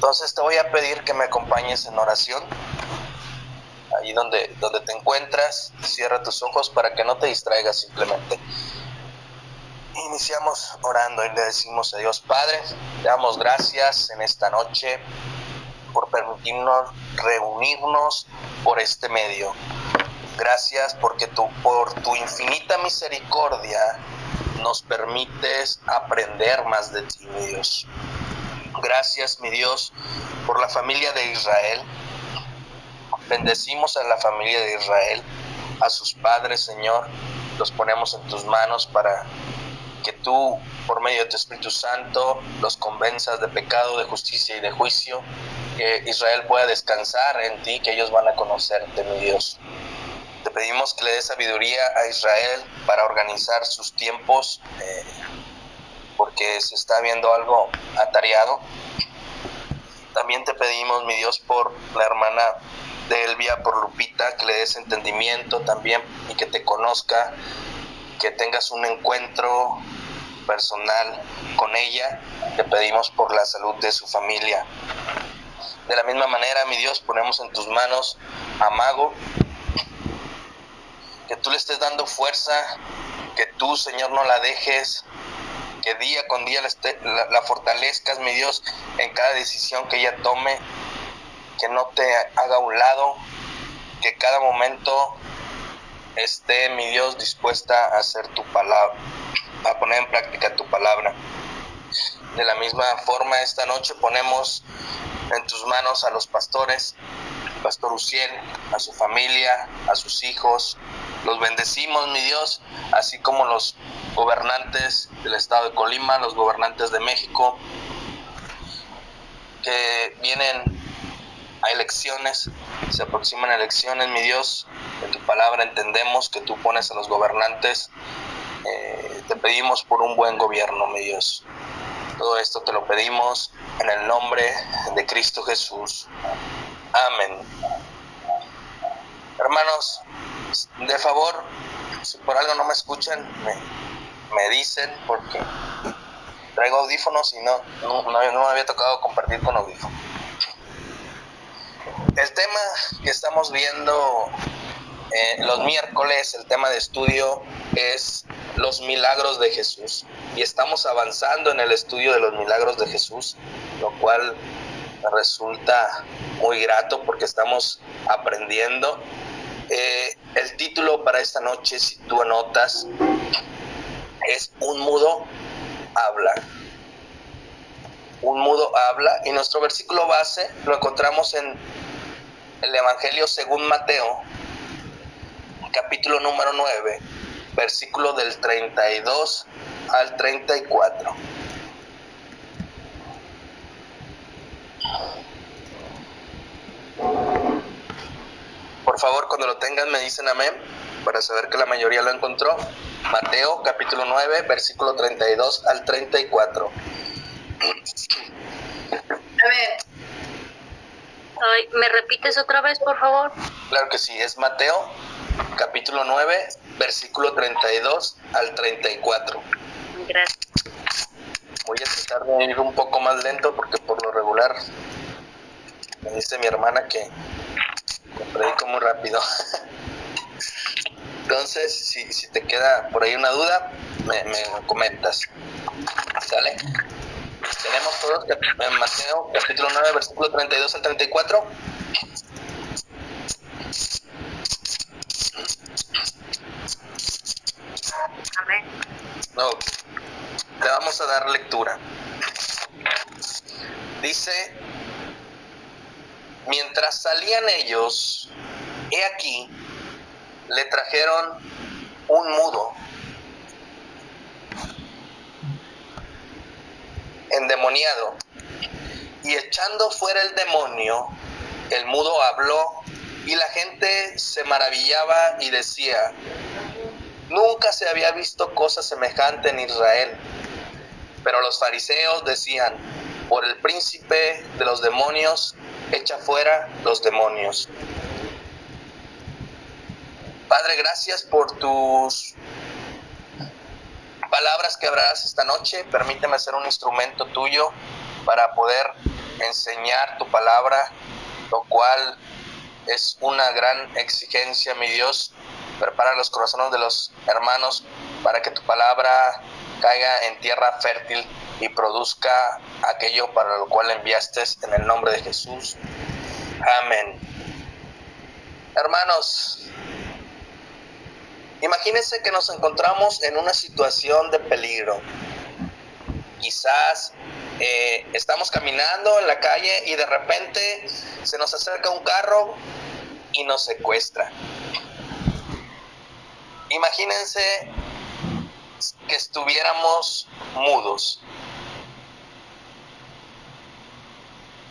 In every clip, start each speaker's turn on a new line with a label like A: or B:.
A: Entonces te voy a pedir que me acompañes en oración. Ahí donde te encuentras, cierra tus ojos para que no te distraigas simplemente. Iniciamos orando y le decimos a Dios: Padre, te damos gracias en esta noche por permitirnos reunirnos por este medio. Gracias porque por tu infinita misericordia nos permites aprender más de ti, mi Dios. Gracias, mi Dios, por la familia de Israel. Bendecimos a la familia de Israel, a sus padres, Señor. Los ponemos en tus manos para que tú, por medio de tu Espíritu Santo, los convenzas de pecado, de justicia y de juicio. Que Israel pueda descansar en ti, que ellos van a conocerte, mi Dios. Te pedimos que le des sabiduría a Israel para organizar sus tiempos, porque se está viendo algo atareado. También te pedimos, mi Dios, por la hermana de Elvia, por Lupita, que le des entendimiento también y que te conozca, que tengas un encuentro personal con ella. Te pedimos por la salud de su familia. De la misma manera, mi Dios, ponemos en tus manos a Mago, que tú le estés dando fuerza, que tú, Señor, no la dejes, que día con día la fortalezcas, mi Dios, en cada decisión que ella tome, que no te haga a un lado, que cada momento esté, mi Dios, dispuesta a hacer tu palabra, a poner en práctica tu palabra. De la misma forma, esta noche ponemos en tus manos a los pastores, Pastor Uciel, a su familia, a sus hijos. Los bendecimos, mi Dios, así como los gobernantes del estado de Colima, los gobernantes de México, que vienen a elecciones, se aproximan elecciones, mi Dios. En tu palabra entendemos que tú pones a los gobernantes. Te pedimos por un buen gobierno, mi Dios. Todo esto te lo pedimos en el nombre de Cristo Jesús. Amén. Hermanos, de favor, si por algo no me escuchan, me dicen, porque traigo audífonos y no me había tocado compartir con audífonos. El tema que estamos viendo los miércoles, el tema de estudio es los milagros de Jesús. Y estamos avanzando en el estudio de los milagros de Jesús, lo cual me resulta muy grato porque estamos aprendiendo. El título para esta noche, si tú anotas, es Un mudo habla. Un mudo habla. Y nuestro versículo base lo encontramos en el Evangelio según Mateo, capítulo número 9, versículo del 32 al 34. Por favor, cuando lo tengan me dicen amén, para saber que la mayoría lo encontró. Mateo, capítulo 9, versículo 32 al 34.
B: Amén. ¿Me repites otra vez, por favor?
A: Claro que sí, es Mateo, capítulo 9, versículo 32 al 34.
B: Gracias.
A: Voy a tratar de ir un poco más lento porque por lo regular me dice mi hermana que predico muy rápido. Entonces, si te queda por ahí una duda, me comentas. ¿Sale? Tenemos todos en Mateo, capítulo 9, versículo 32 al 34.
B: Amén.
A: No, le vamos a dar lectura. Dice: mientras salían ellos, he aquí, le trajeron un mudo, endemoniado, y echando fuera el demonio, el mudo habló, y la gente se maravillaba y decía: nunca se había visto cosa semejante en Israel. Pero los fariseos decían: por el príncipe de los demonios, echa fuera los demonios. Padre, gracias por tus palabras que hablarás esta noche. Permíteme ser un instrumento tuyo para poder enseñar tu palabra, lo cual es una gran exigencia, mi Dios. Prepara los corazones de los hermanos para que tu palabra caiga en tierra fértil y produzca aquello para lo cual enviaste, en el nombre de Jesús. Amén. Hermanos, imagínense que nos encontramos en una situación de peligro. Quizás estamos caminando en la calle y de repente se nos acerca un carro y nos secuestra. Imagínense que estuviéramos mudos.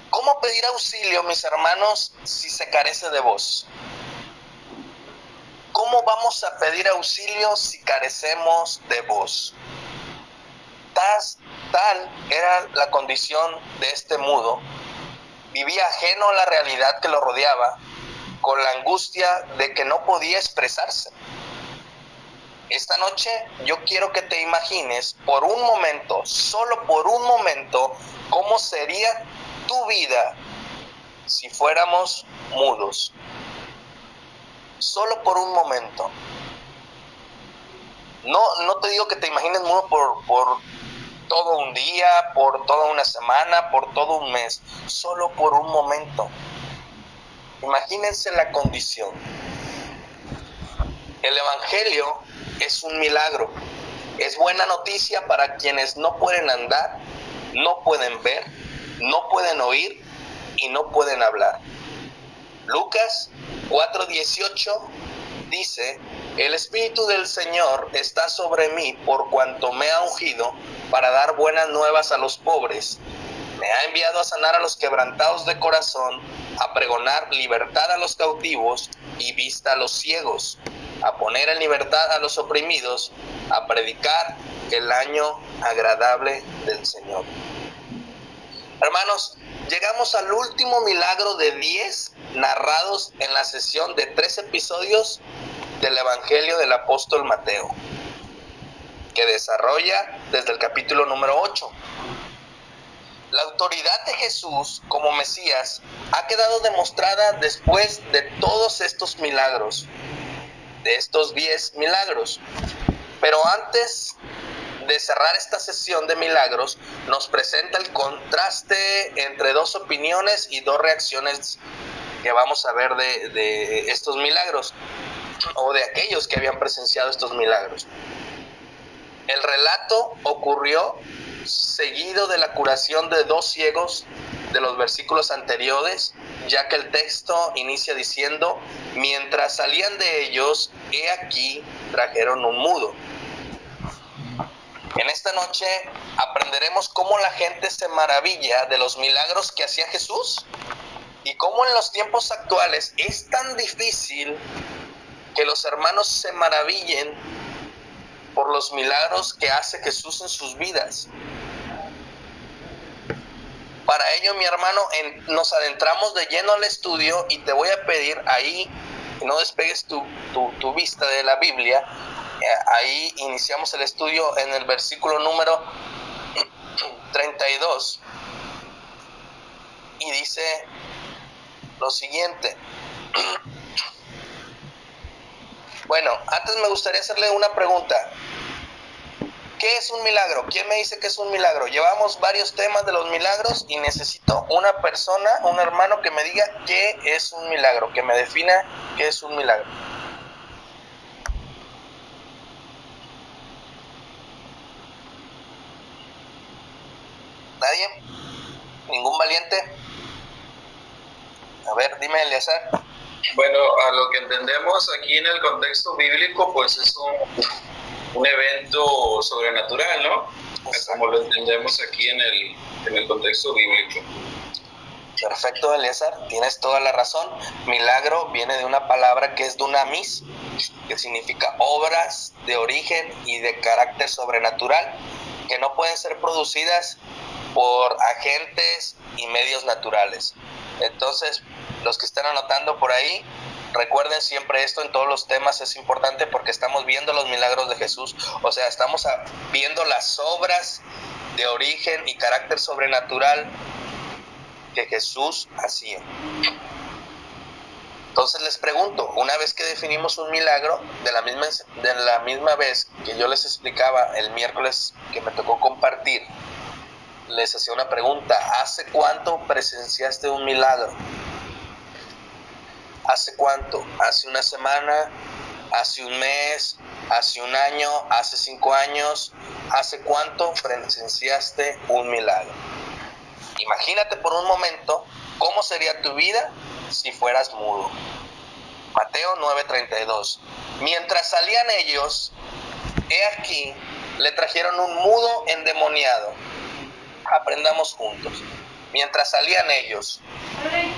A: ¿Cómo pedir auxilio, mis hermanos, si se carece de voz? ¿Cómo vamos a pedir auxilio si carecemos de voz? Tal era la condición de este mudo. Vivía ajeno a la realidad que lo rodeaba, con la angustia de que no podía expresarse. Esta noche yo quiero que te imagines por un momento, solo por un momento, cómo sería tu vida si fuéramos mudos. Solo por un momento. No te digo que te imagines mudo por todo un día, por toda una semana, por todo un mes. Solo por un momento. Imagínense la condición. El Evangelio es un milagro. Es buena noticia para quienes no pueden andar, no pueden ver, no pueden oír y no pueden hablar. Lucas 4:18 dice: el Espíritu del Señor está sobre mí por cuanto me ha ungido para dar buenas nuevas a los pobres. Me ha enviado a sanar a los quebrantados de corazón, a pregonar libertad a los cautivos y vista a los ciegos, a poner en libertad a los oprimidos, a predicar el año agradable del Señor. Hermanos, llegamos al último milagro de 10 narrados en la sesión de 3 episodios del Evangelio del apóstol Mateo, que desarrolla desde el capítulo número 8. La autoridad de Jesús como Mesías ha quedado demostrada después de todos estos milagros, de estos 10 milagros. Pero antes de cerrar esta sesión de milagros, nos presenta el contraste entre 2 opiniones y 2 reacciones que vamos a ver de estos milagros, o de aquellos que habían presenciado estos milagros. El relato ocurrió seguido de la curación de 2 ciegos de los versículos anteriores, ya que el texto inicia diciendo: mientras salían de ellos, he aquí trajeron un mudo. En esta noche aprenderemos cómo la gente se maravilla de los milagros que hacía Jesús y cómo en los tiempos actuales es tan difícil que los hermanos se maravillen por los milagros que hace Jesús en sus vidas. Para ello, mi hermano, nos adentramos de lleno al estudio y te voy a pedir ahí que no despegues tu vista de la Biblia. Ahí iniciamos el estudio en el versículo número 32 y dice lo siguiente. Bueno, antes me gustaría hacerle una pregunta. ¿Qué es un milagro? ¿Quién me dice que es un milagro? Llevamos varios temas de los milagros y necesito una persona, un hermano que me diga qué es un milagro, que me defina qué es un milagro. ¿Nadie? ¿Ningún valiente? A ver, dime, Eleazar.
C: Bueno, a lo que entendemos aquí en el contexto bíblico, pues es un evento sobrenatural, ¿no? Como lo entendemos aquí en el contexto bíblico.
A: Perfecto, Eleazar, tienes toda la razón. Milagro viene de una palabra que es dunamis, que significa obras de origen y de carácter sobrenatural, que no pueden ser producidas por agentes y medios naturales. Entonces, los que están anotando por ahí, recuerden siempre esto en todos los temas, es importante porque estamos viendo los milagros de Jesús, o sea, estamos viendo las obras de origen y carácter sobrenatural que Jesús hacía. Entonces les pregunto, una vez que definimos un milagro, de la misma vez que yo les explicaba el miércoles que me tocó compartir, les hacía una pregunta: ¿hace cuánto presenciaste un milagro? ¿Hace cuánto? ¿Hace una semana? ¿Hace un mes? ¿Hace un año? ¿Hace 5 años? ¿Hace cuánto presenciaste un milagro? Imagínate por un momento cómo sería tu vida si fueras mudo. Mateo 9:32. Mientras salían ellos, he aquí, le trajeron un mudo endemoniado. Aprendamos juntos. Mientras salían ellos,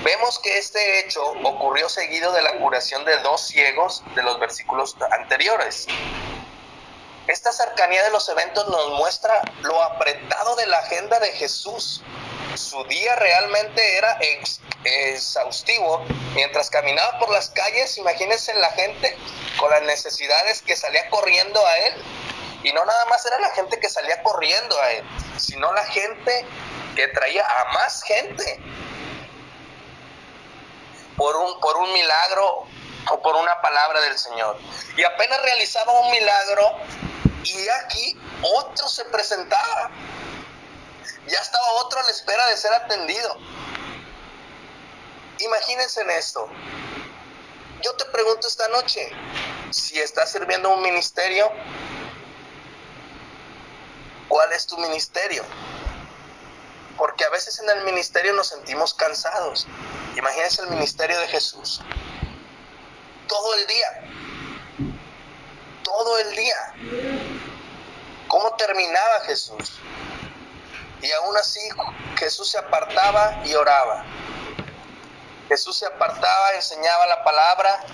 A: vemos que este hecho ocurrió seguido de la curación de 2 ciegos de los versículos anteriores. Esta cercanía de los eventos nos muestra lo apretado de la agenda de Jesús. Su día realmente era exhaustivo. Mientras caminaba por las calles, imagínense la gente con las necesidades que salía corriendo a él. Y no nada más era la gente que salía corriendo a él, sino la gente que traía a más gente por un milagro o por una palabra del Señor. Y apenas realizaba un milagro, y aquí otro se presentaba. Ya estaba otro a la espera de ser atendido. Imagínense en esto. Yo te pregunto esta noche, si estás sirviendo un ministerio, ¿cuál es tu ministerio? Porque a veces en el ministerio nos sentimos cansados. Imagínense el ministerio de Jesús. Todo el día. Todo el día. ¿Cómo terminaba Jesús? Y aún así Jesús se apartaba y oraba. Jesús se apartaba, enseñaba la palabra,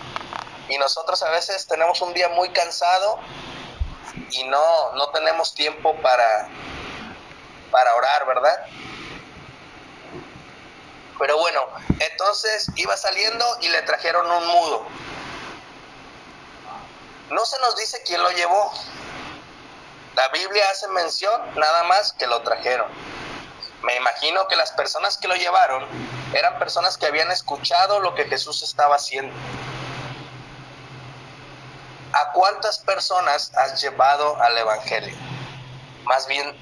A: y nosotros a veces tenemos un día muy cansado y no tenemos tiempo para orar, ¿verdad? Pero bueno, entonces iba saliendo y le trajeron un mudo. No se nos dice quién lo llevó. La Biblia hace mención nada más que lo trajeron. Me imagino que las personas que lo llevaron eran personas que habían escuchado lo que Jesús estaba haciendo. ¿A cuántas personas has llevado al Evangelio? Más bien,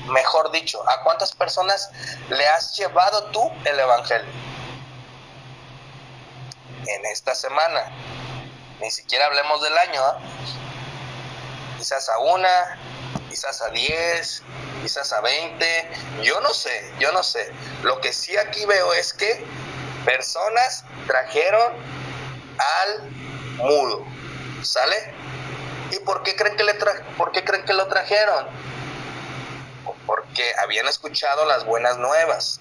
A: mejor dicho, ¿a cuántas personas le has llevado tú el Evangelio? En esta semana. Ni siquiera hablemos del año, ¿eh? Quizás a 1, quizás a 10, quizás a 20, yo no sé. Lo que sí aquí veo es que personas trajeron al mudo, ¿sale? ¿Y por qué creen que lo trajeron? Porque habían escuchado las buenas nuevas.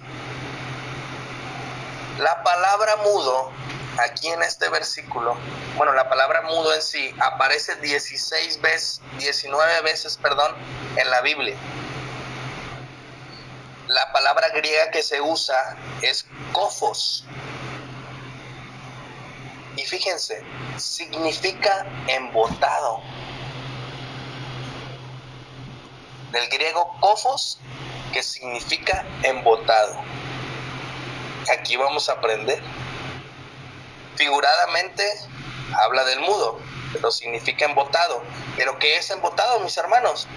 A: La palabra mudo, aquí en este versículo, bueno, la palabra mudo en sí aparece 19 veces en la Biblia. La palabra griega que se usa es kofos. Y fíjense, significa embotado. Del griego kofos, que significa embotado. Aquí vamos a aprender. Figuradamente habla del mudo, pero significa embotado. ¿Pero qué es embotado, mis hermanos?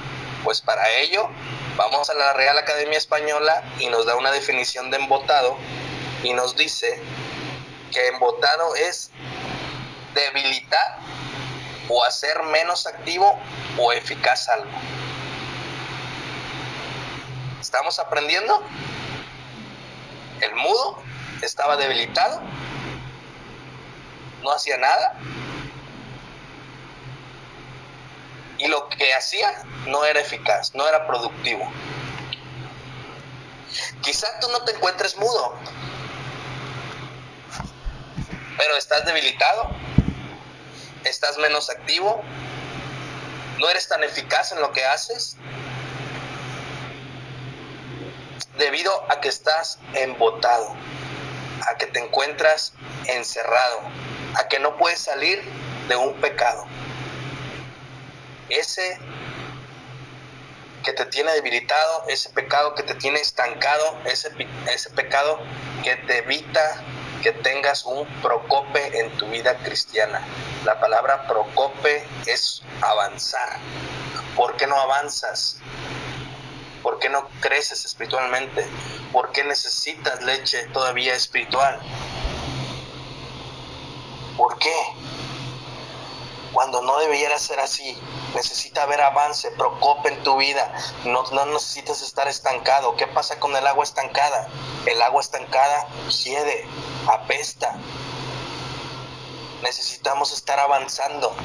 A: Pues para ello vamos a la Real Academia Española y nos da una definición de embotado y nos dice que embotado es debilitar o hacer menos activo o eficaz algo. ¿Estamos aprendiendo? El mudo estaba debilitado, no hacía nada, y lo que hacía no era eficaz, no era productivo. Quizá tú no te encuentres mudo, pero estás debilitado, estás menos activo, no eres tan eficaz en lo que haces, debido a que estás embotado, a que te encuentras encerrado, a que no puedes salir de un pecado. Ese que te tiene debilitado, ese pecado que te tiene estancado, ese pecado que te evita que tengas un procope en tu vida cristiana. La palabra procope es avanzar. ¿Por qué no avanzas? ¿Por qué no creces espiritualmente? ¿Por qué necesitas leche todavía espiritual? ¿Por qué? Cuando no debiera ser así. Necesita haber avance, procope en tu vida. No necesitas estar estancado. ¿Qué pasa con el agua estancada? El agua estancada hiede, apesta. Necesitamos estar avanzando.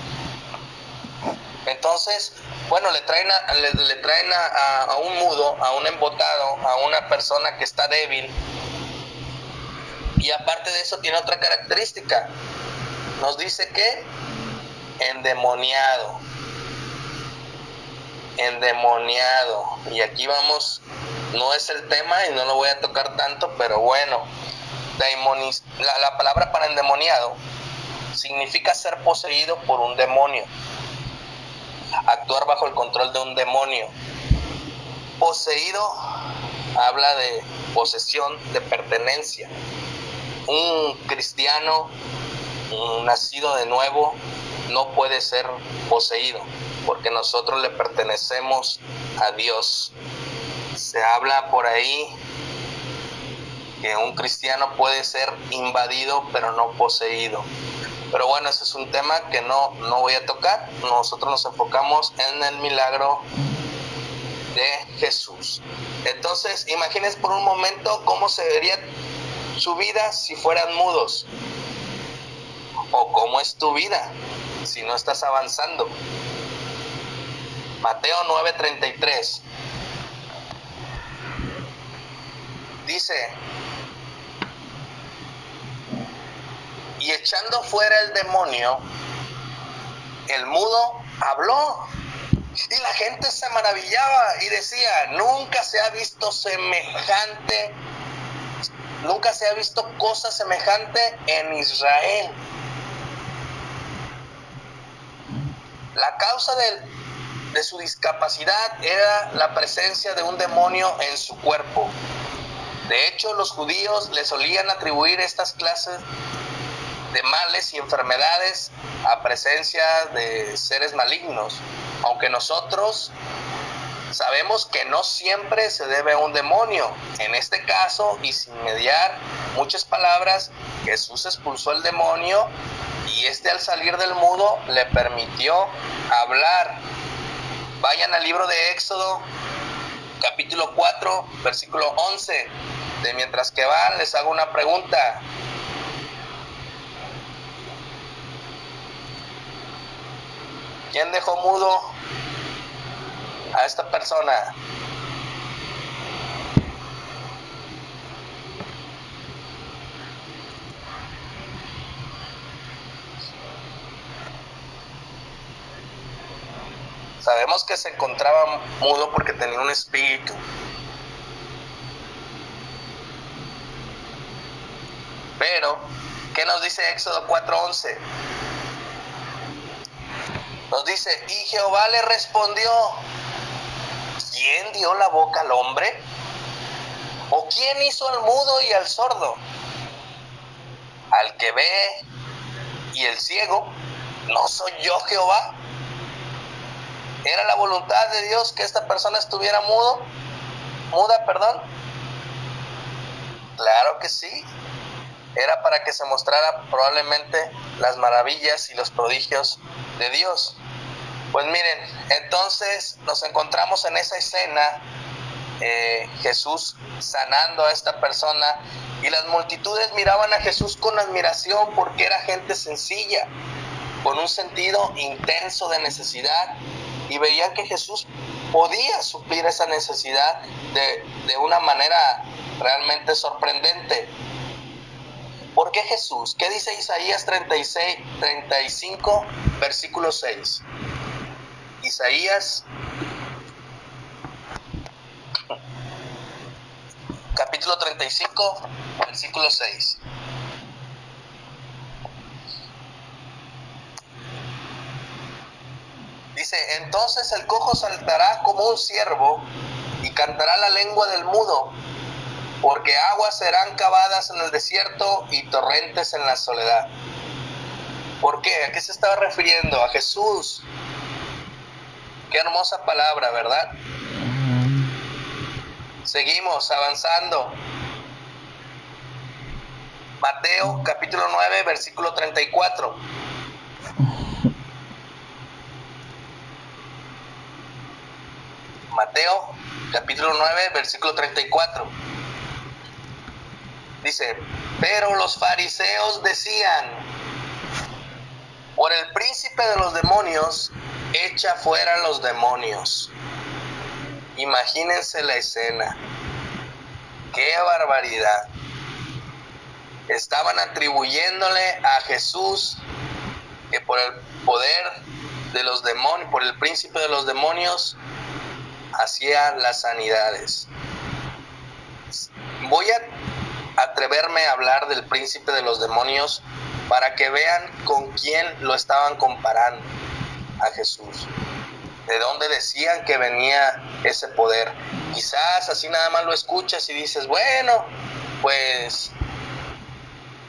A: Entonces, bueno, le traen a un mudo, a un embotado, a una persona que está débil. Y aparte de eso tiene otra característica. Nos dice que endemoniado. Y aquí vamos, no es el tema y no lo voy a tocar tanto, pero bueno, la palabra para endemoniado significa ser poseído por un demonio, actuar bajo el control de un demonio. Poseído habla de posesión, de pertenencia. Un cristiano nacido de nuevo no puede ser poseído, porque nosotros le pertenecemos a Dios. Se habla por ahí que un cristiano puede ser invadido, pero no poseído. Pero bueno, ese es un tema que no voy a tocar. Nosotros nos enfocamos en el milagro de Jesús. Entonces, imagínense por un momento cómo se vería su vida si fueran mudos. O cómo es tu vida si no estás avanzando. Mateo 9:33 dice: y echando fuera el demonio, el mudo habló, y la gente se maravillaba y decía: nunca se ha visto cosa semejante en Israel. La causa de su discapacidad era la presencia de un demonio en su cuerpo. De hecho, los judíos le solían atribuir estas clases de males y enfermedades a presencia de seres malignos, aunque nosotros sabemos que no siempre se debe a un demonio. En este caso, y sin mediar muchas palabras, Jesús expulsó el demonio y al salir del mudo le permitió hablar. Vayan al libro de Éxodo, capítulo 4, versículo 11. De mientras que van, les hago una pregunta. ¿Quién dejó mudo a esta persona? Sabemos que se encontraba mudo porque tenía un espíritu. Pero, ¿qué nos dice Éxodo 4:11? Nos dice: y Jehová le respondió: ¿quién dio la boca al hombre? ¿O quién hizo al mudo y al sordo? Al que ve y el ciego, ¿no soy yo Jehová? ¿Era la voluntad de Dios que esta persona estuviera muda? Claro que sí. Era para que se mostrara probablemente las maravillas y los prodigios de Dios. Pues miren, entonces nos encontramos en esa escena, Jesús sanando a esta persona, y las multitudes miraban a Jesús con admiración porque era gente sencilla, con un sentido intenso de necesidad, y veían que Jesús podía suplir esa necesidad de una manera realmente sorprendente. ¿Por qué Jesús? ¿Qué dice Isaías 35, versículo 6? Isaías, capítulo 35, versículo 6. Dice, entonces el cojo saltará como un ciervo y cantará la lengua del mudo, porque aguas serán cavadas en el desierto y torrentes en la soledad. ¿Por qué? ¿A qué se estaba refiriendo? A Jesús. Qué hermosa palabra, ¿verdad? Seguimos avanzando. Mateo capítulo 9, versículo 34. Mateo capítulo 9, versículo 34. Dice, pero los fariseos decían, por el príncipe de los demonios, echa fuera los demonios. Imagínense la escena. ¡Qué barbaridad! Estaban atribuyéndole a Jesús que por el poder de los demonios, por el príncipe de los demonios, hacía las sanidades. Voy a atreverme a hablar del príncipe de los demonios para que vean con quién lo estaban comparando a Jesús. ¿De dónde decían que venía ese poder? Quizás así nada más lo escuchas y dices, bueno, pues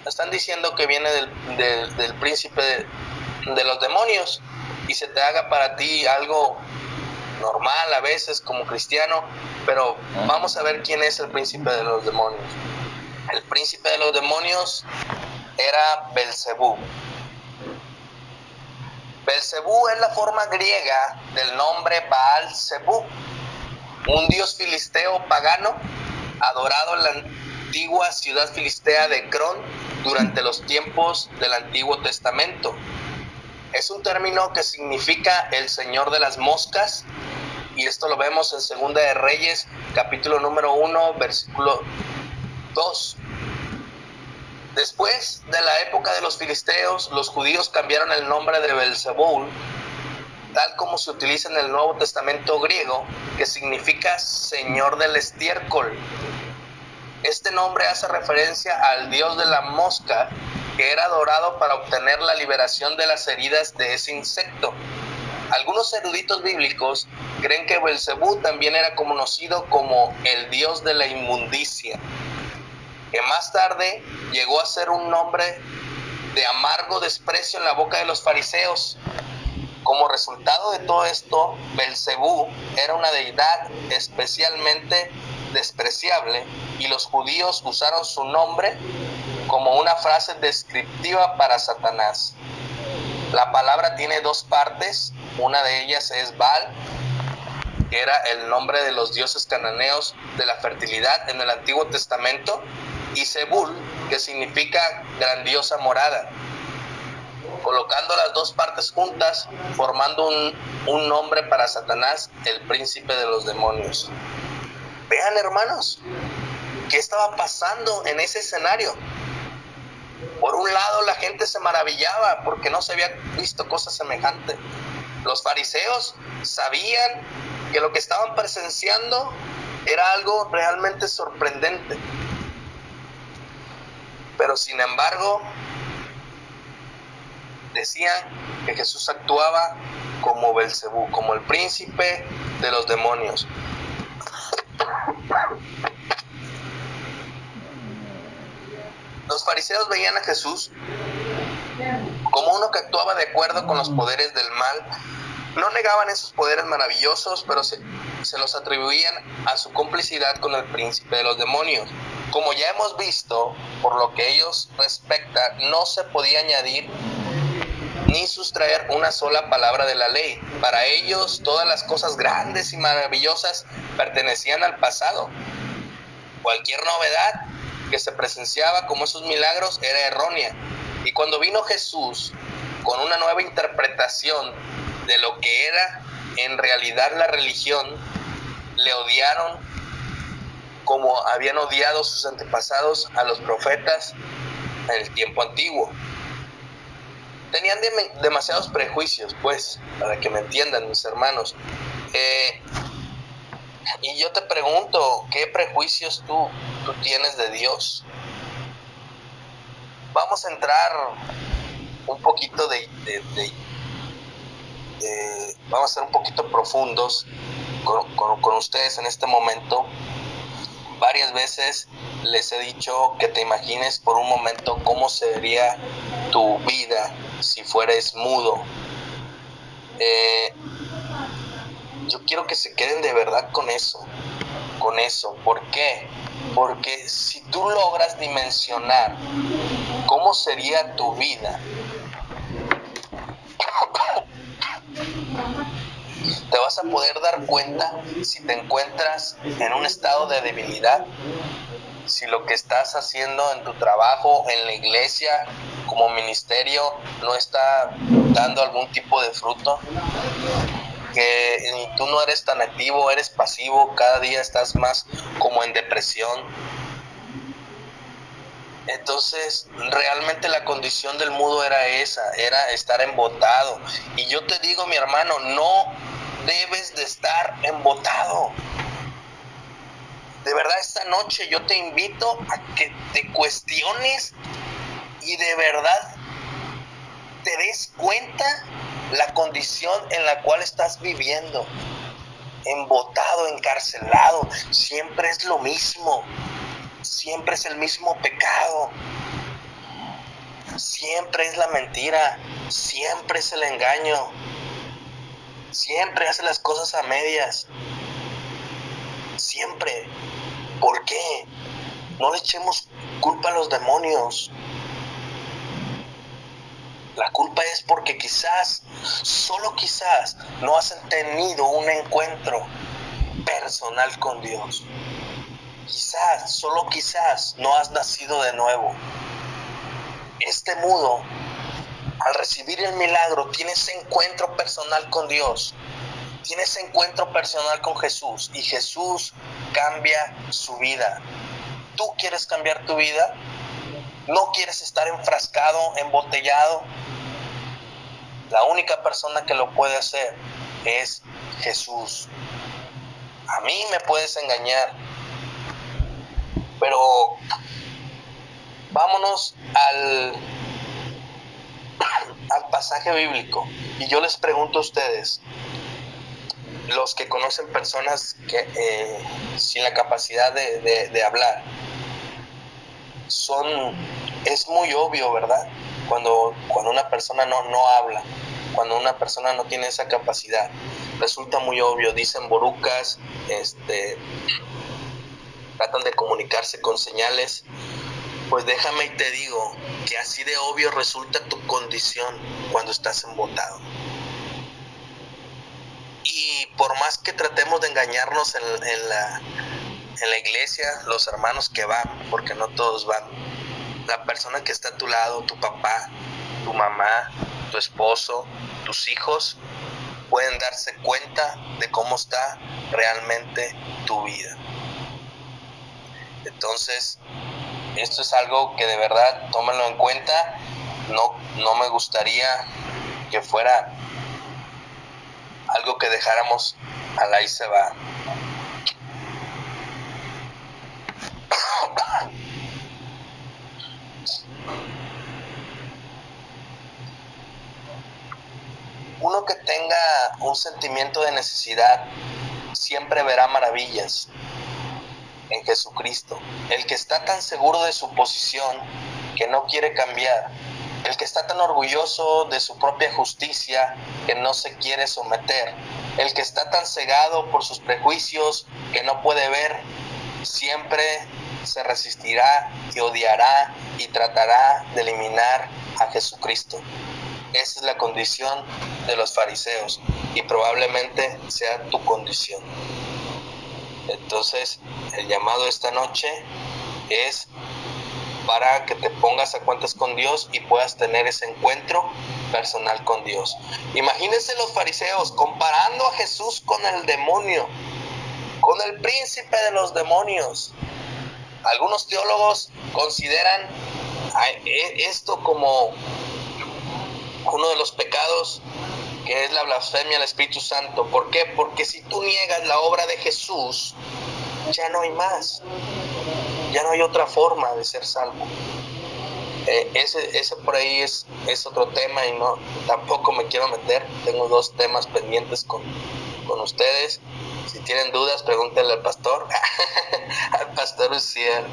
A: están diciendo que viene del príncipe de los demonios y se te haga para ti algo normal a veces como cristiano, pero vamos a ver quién es el príncipe de los demonios. El príncipe de los demonios era Belcebú. Belcebú es la forma griega del nombre Baal-Zebú, un dios filisteo pagano adorado en la antigua ciudad filistea de Cron durante los tiempos del Antiguo Testamento. Es un término que significa el señor de las moscas, y esto lo vemos en Segunda de Reyes, capítulo número 1, versículo 2. Después de la época de los filisteos, los judíos cambiaron el nombre de Belzebul, tal como se utiliza en el Nuevo Testamento griego, que significa señor del estiércol. Este nombre hace referencia al dios de la mosca, que era adorado para obtener la liberación de las heridas de ese insecto. Algunos eruditos bíblicos creen que Belcebú también era conocido como el dios de la inmundicia, que más tarde llegó a ser un nombre de amargo desprecio en la boca de los fariseos. Como resultado de todo esto, Belcebú era una deidad especialmente despreciable y los judíos usaron su nombre como una frase descriptiva para Satanás. La palabra tiene dos partes, una de ellas es Baal, que era el nombre de los dioses cananeos de la fertilidad en el Antiguo Testamento, y Zebul, que significa grandiosa morada. Colocando las dos partes juntas, formando un nombre para Satanás, el príncipe de los demonios. Vean, hermanos, ¿qué estaba pasando en ese escenario? Por un lado, la gente se maravillaba porque no se había visto cosa semejante. Los fariseos sabían que lo que estaban presenciando era algo realmente sorprendente. Pero sin embargo, decían que Jesús actuaba como Belcebú, como el príncipe de los demonios. Los fariseos veían a Jesús como uno que actuaba de acuerdo con los poderes del mal. No negaban esos poderes maravillosos, pero se los atribuían a su complicidad con el príncipe de los demonios. Como ya hemos visto, por lo que ellos respecta, no se podía añadir ni sustraer una sola palabra de la ley. Para ellos, todas las cosas grandes y maravillosas pertenecían al pasado. Cualquier novedad que se presenciaba como esos milagros era errónea. Y cuando vino Jesús con una nueva interpretación de lo que era en realidad la religión, le odiaron como habían odiado sus antepasados a los profetas en el tiempo antiguo. Tenían demasiados prejuicios, pues, para que me entiendan, mis hermanos. Y yo te pregunto, ¿qué prejuicios tú tienes de Dios? Vamos a entrar un poquito de vamos a ser un poquito profundos con ustedes en este momento. Varias veces les he dicho que te imagines por un momento cómo sería tu vida si fueras mudo. Yo quiero que se queden de verdad con eso. ¿Por qué? Porque si tú logras dimensionar cómo sería tu vida, te vas a poder dar cuenta si te encuentras en un estado de debilidad, si lo que estás haciendo en tu trabajo, en la iglesia, como ministerio, no está dando algún tipo de fruto, que tú no eres tan activo, eres pasivo, cada día estás más como en depresión. Entonces, realmente la condición del mudo era esa, era estar embotado. Y yo te digo, mi hermano, no debes de estar embotado. De verdad, esta noche yo te invito a que te cuestiones y de verdad te des cuenta la condición en la cual estás viviendo. Embotado, encarcelado, siempre es lo mismo. Siempre es el mismo pecado. Siempre es la mentira, siempre es el engaño, siempre hace las cosas a medias, siempre. ¿Por qué? No le echemos culpa a los demonios. La culpa es porque quizás, solo quizás, no has tenido un encuentro personal con Dios. Quizás, solo quizás, no has nacido de nuevo. Este mudo, al recibir el milagro, tiene ese encuentro personal con Dios, tiene ese encuentro personal con Jesús, y Jesús cambia su vida. ¿Tú quieres cambiar tu vida? ¿No quieres estar enfrascado, embotellado? La única persona que lo puede hacer es Jesús. A mí me puedes engañar, pero vámonos al pasaje bíblico. Y yo les pregunto a ustedes, los que conocen personas que sin la capacidad de hablar, es muy obvio, ¿verdad? Cuando una persona no habla, cuando una persona no tiene esa capacidad, resulta muy obvio, dicen borucas, tratan de comunicarse con señales. Pues déjame y te digo que así de obvio resulta tu condición cuando estás embotado. Y por más que tratemos de engañarnos en la iglesia, los hermanos que van, porque no todos van, la persona que está a tu lado, tu papá, tu mamá, tu esposo, tus hijos, pueden darse cuenta de cómo está realmente tu vida. Entonces, esto es algo que de verdad tómenlo en cuenta. No me gustaría que fuera algo que dejáramos al ahí se va. Uno que tenga un sentimiento de necesidad siempre verá maravillas en Jesucristo. El que está tan seguro de su posición que no quiere cambiar, el que está tan orgulloso de su propia justicia que no se quiere someter, el que está tan cegado por sus prejuicios que no puede ver, siempre se resistirá y odiará y tratará de eliminar a Jesucristo. Esa es la condición de los fariseos y probablemente sea tu condición. Entonces, el llamado esta noche es para que te pongas a cuentas con Dios y puedas tener ese encuentro personal con Dios. Imagínense los fariseos comparando a Jesús con el demonio, con el príncipe de los demonios. Algunos teólogos consideran esto como uno de los pecados, que es la blasfemia al Espíritu Santo. ¿Por qué? Porque si tú niegas la obra de Jesús, ya no hay más, ya no hay otra forma de ser salvo. ese por ahí es otro tema y no, tampoco me quiero meter. Tengo 2 temas pendientes con ustedes. Si tienen dudas, pregúntenle al pastor, al pastor Uziel.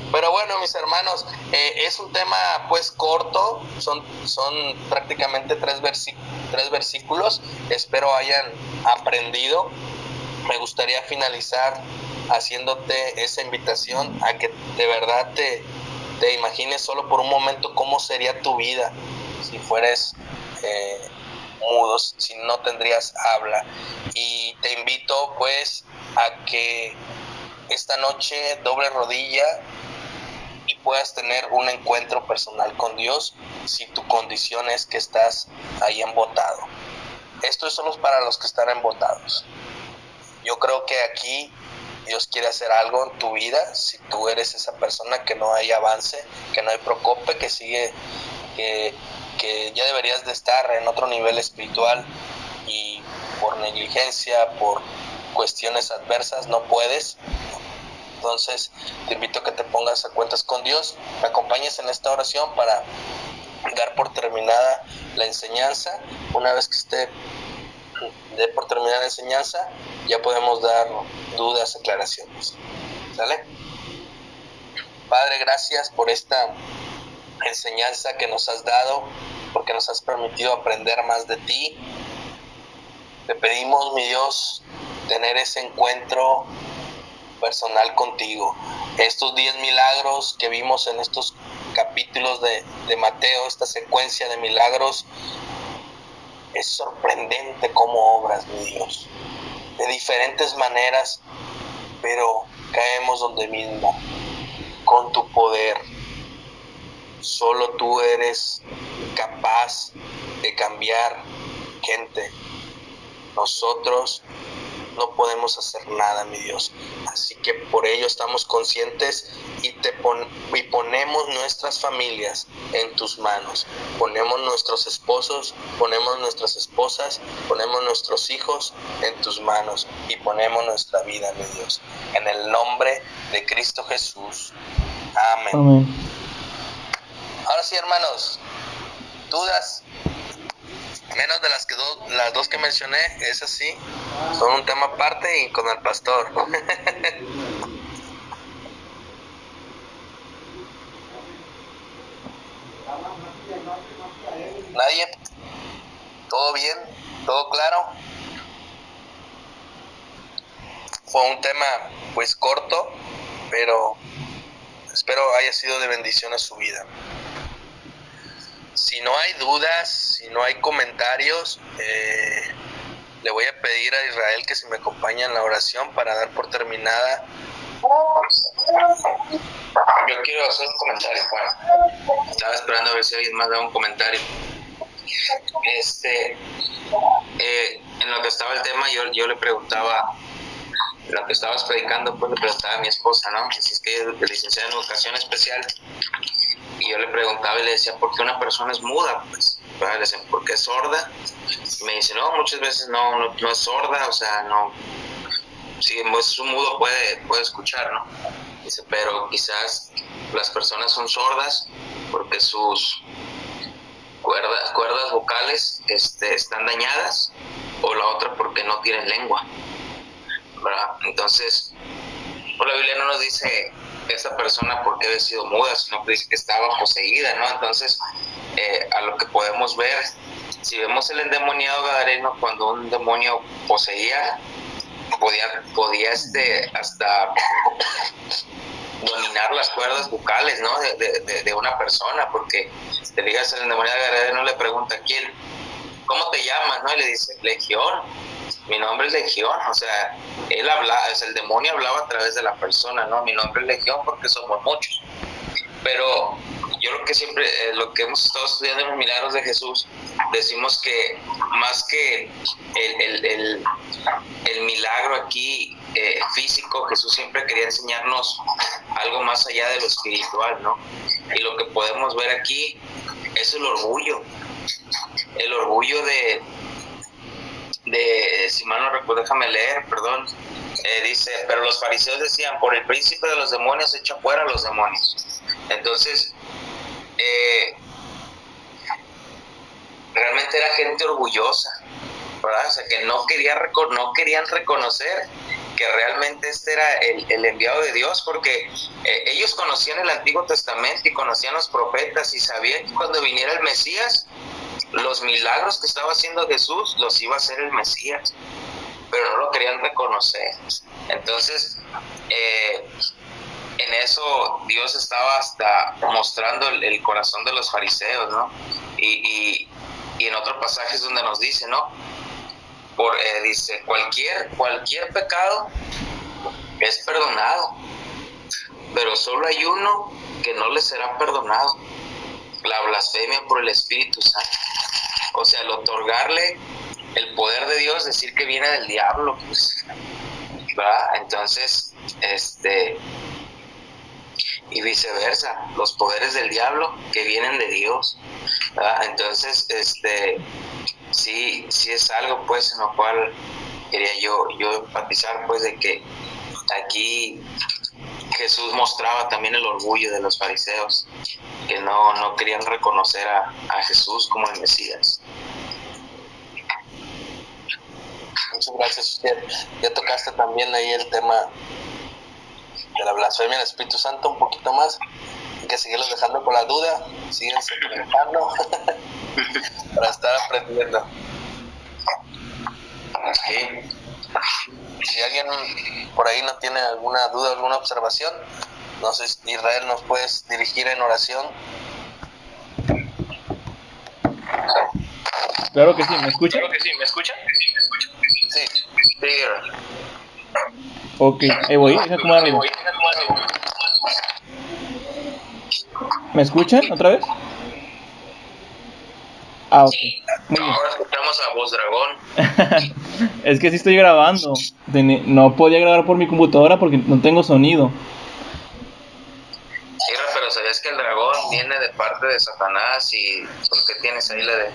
A: Pero bueno, mis hermanos, es un tema pues corto, son prácticamente 3 versículos. Espero hayan aprendido. Me gustaría finalizar haciéndote esa invitación a que de verdad te imagines solo por un momento cómo sería tu vida si fueras mudo, si no tendrías habla. Y te invito pues a que esta noche doble rodilla y puedas tener un encuentro personal con Dios si tu condición es que estás ahí embotado. Esto es solo para los que están embotados. Yo creo que aquí Dios quiere hacer algo en tu vida si tú eres esa persona que no hay avance, que no hay procope, que sigue, que ya deberías de estar en otro nivel espiritual y por negligencia, por cuestiones adversas no puedes. Entonces te invito a que te pongas a cuentas con Dios, me acompañes en esta oración para dar por terminada la enseñanza. Una vez que esté de por terminar la enseñanza, ya podemos dar dudas, aclaraciones. ¿Sale? Padre, gracias por esta enseñanza que nos has dado, porque nos has permitido aprender más de ti. Te pedimos, mi Dios, tener ese encuentro personal contigo. Estos 10 milagros que vimos en estos capítulos de Mateo, esta secuencia de milagros, es sorprendente cómo obras, mi Dios, de diferentes maneras, pero caemos donde mismo, con tu poder. Solo tú eres capaz de cambiar gente. Nosotros no podemos hacer nada, mi Dios. Así que por ello estamos conscientes y ponemos nuestras familias en tus manos. Ponemos nuestros esposos, ponemos nuestras esposas, ponemos nuestros hijos en tus manos y ponemos nuestra vida, mi Dios. En el nombre de Cristo Jesús. Amén.
D: Amén.
A: Ahora sí, hermanos, dudas, menos de las dos que mencioné, esas sí, son un tema aparte y con el pastor. ¿Nadie? ¿Todo bien? ¿Todo claro? Fue un tema pues corto, pero espero haya sido de bendición a su vida. Si no hay dudas, si no hay comentarios, le voy a pedir a Israel que se me acompañe en la oración para dar por terminada.
E: Yo quiero hacer un comentario, Juan. Estaba esperando a ver si alguien más da un comentario. En lo que estaba el tema, yo le preguntaba, lo que estabas predicando, pues le preguntaba a mi esposa, ¿no? Si es que ella es licenciada en educación especial. Y yo le preguntaba y le decía, ¿por qué una persona es muda? Pues, le decía, ¿por qué es sorda? Y me dice, no, muchas veces no es sorda, o sea, no. Si es un mudo puede escuchar, ¿no? Dice, pero quizás las personas son sordas porque sus cuerdas vocales están dañadas, o la otra porque no tienen lengua, ¿verdad? Entonces, la Biblia no nos dice esa persona por qué había sido muda, sino que dice que estaba poseída, ¿no? Entonces, a lo que podemos ver, si vemos el endemoniado gadareno, cuando un demonio poseía, podía hasta dominar las cuerdas vocales, ¿no? de una persona, porque te digas, el endemoniado gadareno le pregunta, ¿quién? ¿Cómo te llamas? ¿No? Y le dice, Legión. Mi nombre es Legión. O sea, él hablaba, o sea, el demonio hablaba a través de la persona, ¿no? Mi nombre es Legión porque somos muchos. Pero yo lo que hemos estado estudiando en los milagros de Jesús, decimos que más que el milagro aquí físico, Jesús siempre quería enseñarnos algo más allá de lo espiritual, ¿no? Y lo que podemos ver aquí es el orgullo de si mal no recuerdo, déjame leer, perdón, dice, pero los fariseos decían, por el príncipe de los demonios echa fuera a los demonios. Entonces, realmente era gente orgullosa, ¿verdad? O sea, que no querían reconocer que realmente este era el enviado de Dios, porque ellos conocían el Antiguo Testamento y conocían los profetas y sabían que cuando viniera el Mesías, los milagros que estaba haciendo Jesús los iba a hacer el Mesías, pero no lo querían reconocer. Entonces, en eso Dios estaba hasta mostrando el corazón de los fariseos, ¿no? Y en otro pasaje es donde nos dice, ¿no? Dice, cualquier pecado es perdonado, pero solo hay uno que no le será perdonado: la blasfemia por el Espíritu Santo. O sea, el otorgarle el poder de Dios, decir que viene del diablo, pues, ¿verdad? Entonces, y viceversa, los poderes del diablo que vienen de Dios, ¿verdad? Entonces, sí es algo, pues, en lo cual quería yo enfatizar, pues, de que aquí Jesús mostraba también el orgullo de los fariseos, que no querían reconocer a Jesús como el Mesías.
A: Muchas gracias. Ya tocaste también ahí el tema de la blasfemia del Espíritu Santo un poquito más. Hay que seguirlos dejando con la duda, síguense comentando para estar aprendiendo.
E: Sí.
A: Si alguien por ahí no tiene alguna duda, alguna observación, no sé, Israel, ¿nos puedes dirigir en oración?
D: Claro que sí, ¿me escucha?
A: Sí.
D: Ok, ahí voy, deja acomodar algo. ¿Me escuchan otra vez? Ah, ok. Muy bien.
E: Ahora escuchamos a Voz Dragón.
D: Es que sí estoy grabando. No podía grabar por mi computadora porque no tengo sonido.
E: Pero ¿sabías que el dragón viene de parte de Satanás? ¿Y por qué tienes ahí la de...?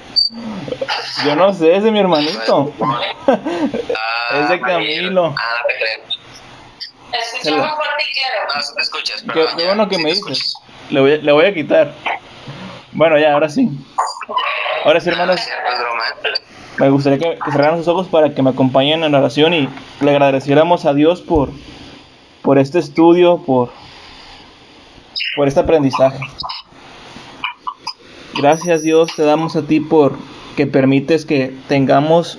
D: Yo no sé, es de mi hermanito. Es de Camilo.
E: No te creo.
B: Escuchamos fuerte y claro.
E: No, sí te escuchas,
D: Qué
E: perdón.
D: bueno que
E: sí
D: me
E: te
D: dices.
E: escuchas.
D: Le voy a quitar. Bueno, ya, ahora sí. Ahora sí, hermanos,
E: Es broma, ¿eh?
D: me gustaría que cerraran sus ojos para que me acompañen en oración y le agradeciéramos a Dios por este estudio, por este aprendizaje. Gracias, Dios, te damos a ti por que permites que tengamos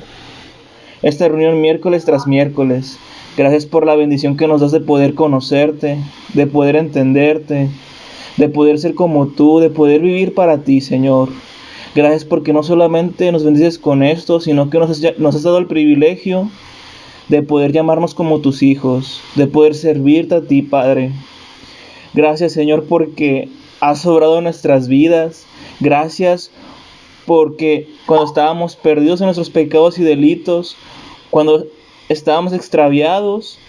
D: esta reunión miércoles tras miércoles. Gracias por la bendición que nos das de poder conocerte, de poder entenderte, de poder ser como tú, de poder vivir para ti, Señor. Gracias porque no solamente nos bendices con esto, sino que nos has dado el privilegio de poder llamarnos como tus hijos, de poder servirte a ti, Padre. Gracias, Señor, porque has sobrado nuestras vidas. Gracias porque cuando estábamos perdidos en nuestros pecados y delitos, cuando estábamos extraviados,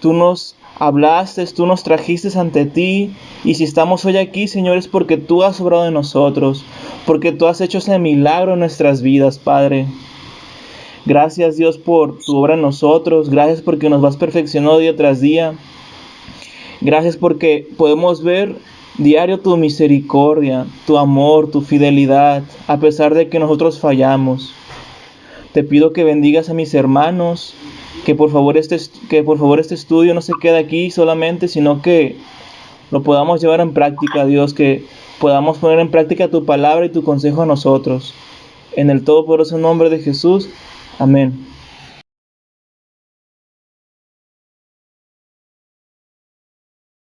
D: tú nos hablaste, tú nos trajiste ante ti. Y si estamos hoy aquí, Señor, es porque tú has sobrado de nosotros, porque tú has hecho ese milagro en nuestras vidas, Padre. Gracias, Dios, por tu obra en nosotros. Gracias porque nos vas perfeccionando día tras día. Gracias porque podemos ver diario tu misericordia, tu amor, tu fidelidad, a pesar de que nosotros fallamos. Te pido que bendigas a mis hermanos, que por favor este estudio no se quede aquí solamente, sino que lo podamos llevar en práctica, Dios, que podamos poner en práctica tu palabra y tu consejo a nosotros. En el todopoderoso nombre de Jesús, amén.